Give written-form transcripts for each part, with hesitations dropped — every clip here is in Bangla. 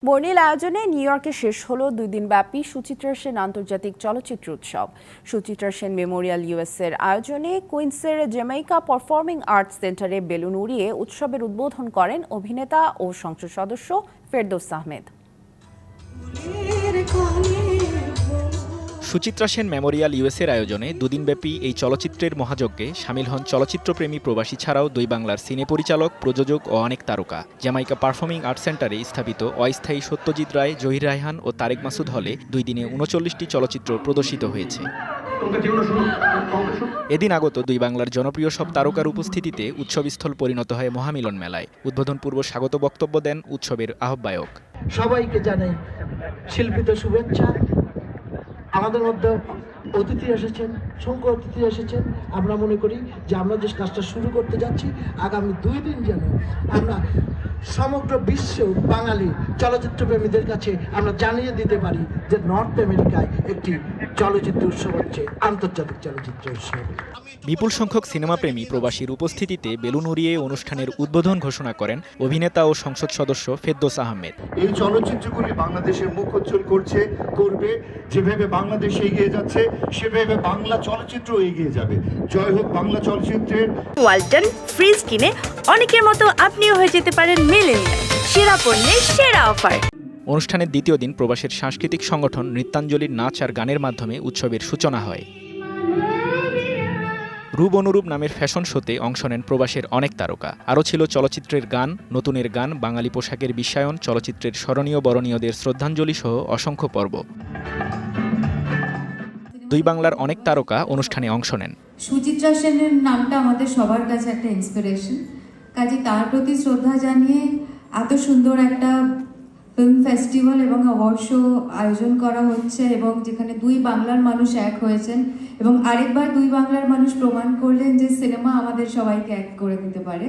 বর্ণিল আয়োজনে নিউ ইয়র্কে শেষ হলো 2 দিনব্যাপী সুচিত্রা সেন আন্তর্জাতিক চলচ্চিত্র উৎসব। সুচিত্রা সেন মেমোরিয়াল ইউএসএর আয়োজনে কুইন্সের জ্যামাইকা পারফর্মিং আর্টস সেন্টারে বেলুন উড়িয়ে উৎসবের উদ্বোধন করেন অভিনেতা ও সংসদ সদস্য ফেরদৌস আহমেদ। সুচিত্রা সেন মেমোরিয়াল ইউএসএর আয়োজনে দুদিনব্যাপী এই চলচ্চিত্রের মহাযজ্ঞে সামিল হন চলচ্চিত্রপ্রেমী প্রবাসী ছাড়াও দুই বাংলার সিনে পরিচালক, প্রযোজক ও অনেক তারকা। জ্যামাইকা পারফর্মিং আর্টস সেন্টারে স্থাপিত অস্থায়ী সত্যজিৎ রায়, জহির রায়হান ও তারেক মাসুদ হলে 2 দিনে 39টি চলচ্চিত্র প্রদর্শিত হয়েছে। এদিন আগত দুই বাংলার জনপ্রিয় সব তারকার উপস্থিতিতে উৎসবস্থল পরিণত হয় মহামিলন মেলায়। উদ্বোধন পূর্ব স্বাগত বক্তব্য দেন উৎসবের আহ্বায়ক। সবাইকে জানাই শিল্পীদের শুভেচ্ছা। আমাদের মধ্যে অতিথি এসেছেন, সংখ্য অতিথি এসেছেন। আমরা মনে করি যে আমরা যে কাজটা শুরু করতে যাচ্ছি আগামী 2 দিন যেন আমরা সমগ্র বিশ্ব বাঙালি চলচ্চিত্র প্রেমীদের কাছে আমরা জানিয়ে দিতে পারি যে নর্থ আমেরিকায় একটি চলচ্চিত্র উৎসব হচ্ছে আন্তর্জাতিক চলচ্চিত্র উৎসব। বিপুল সংখ্যক সিনেমাপ্রেমী প্রবাসীর উপস্থিতিতে বেলুন উড়িয়ে অনুষ্ঠানের উদ্বোধন ঘোষণা করেন অভিনেতা ও সংসদ সদস্য ফেরদৌস আহমেদ। এই চলচ্চিত্রগুলি বাংলাদেশের মুখ উজ্জ্বল করবে। যেভাবে বাংলাদেশ এগিয়ে যাচ্ছে সেভাবে বাংলা চলচ্চিত্র এগিয়ে যাবে। জয় হোক বাংলা চলচ্চিত্রের। ওয়ালটন ফ্রিজ কিনে অনেকের মতো আপনিও হয়ে যেতে পারেন মিলেনিয়াল। সেরা পণ্যের সেরা অফার। অনুষ্ঠানের দ্বিতীয় দিন প্রবাসের সাংস্কৃতিক সংগঠন নৃত্যাঞ্জলির নাচ আর গানের মাধ্যমে উৎসবের সূচনা হয়। রূপ অনুরূপ নামের ফ্যাশন শোতে অংশ নেন প্রবাসের অনেক তারকা। আরও ছিল চলচ্চিত্রের গান, নতুনের গান, বাঙালি পোশাকের বিশ্বায়ন, চলচ্চিত্রের স্মরণীয় বরণীয়দের শ্রদ্ধাঞ্জলি সহ অসংখ্য পর্ব। দুই বাংলার অনেক তারকা অনুষ্ঠানে অংশ নেন। সুচিত্রা সেনের নামটা আমাদের সবার কাছে একটা ইন্সপিরেশন, কাজে তার প্রতি শ্রদ্ধা জানিয়ে এত সুন্দর একটা ফিল্ম ফেস্টিভ্যাল এবং অ্যাওয়ার্ড শো আয়োজন করা হচ্ছে, এবং যেখানে দুই বাংলার মানুষ এক হয়েছেন এবং আরেকবার দুই বাংলার মানুষ প্রমাণ করলেন যে সিনেমা আমাদের সবাইকে এক করে দিতে পারে।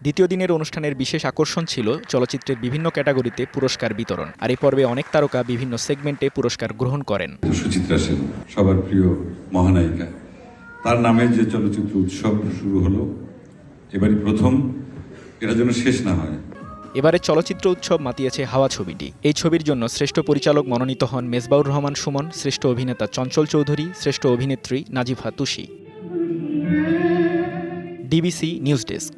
দ্বিতীয় দিনের অনুষ্ঠানের বিশেষ আকর্ষণ ছিল চলচ্চিত্রের বিভিন্ন ক্যাটাগরিতে পুরস্কার বিতরণ। আর এই পর্বে অনেক তারকা বিভিন্ন সেগমেন্টে পুরস্কার গ্রহণ করেন। সুচিত্রা সেন সবার প্রিয় মহানায়িকা, তার নামে যে চলচ্চিত্র উৎসব শুরু হলো এবারই প্রথম, এটা যেন শেষ না হয়। এবারে চলচ্চিত্র উৎসব মাতিয়েছে হাওয়া ছবিটি। এই ছবির জন্য শ্রেষ্ঠ পরিচালক মনোনীত হন মেজবাউর রহমান সুমন, শ্রেষ্ঠ অভিনেতা চঞ্চল চৌধুরী, শ্রেষ্ঠ অভিনেত্রী Nazifa Tushi. DBC news desk.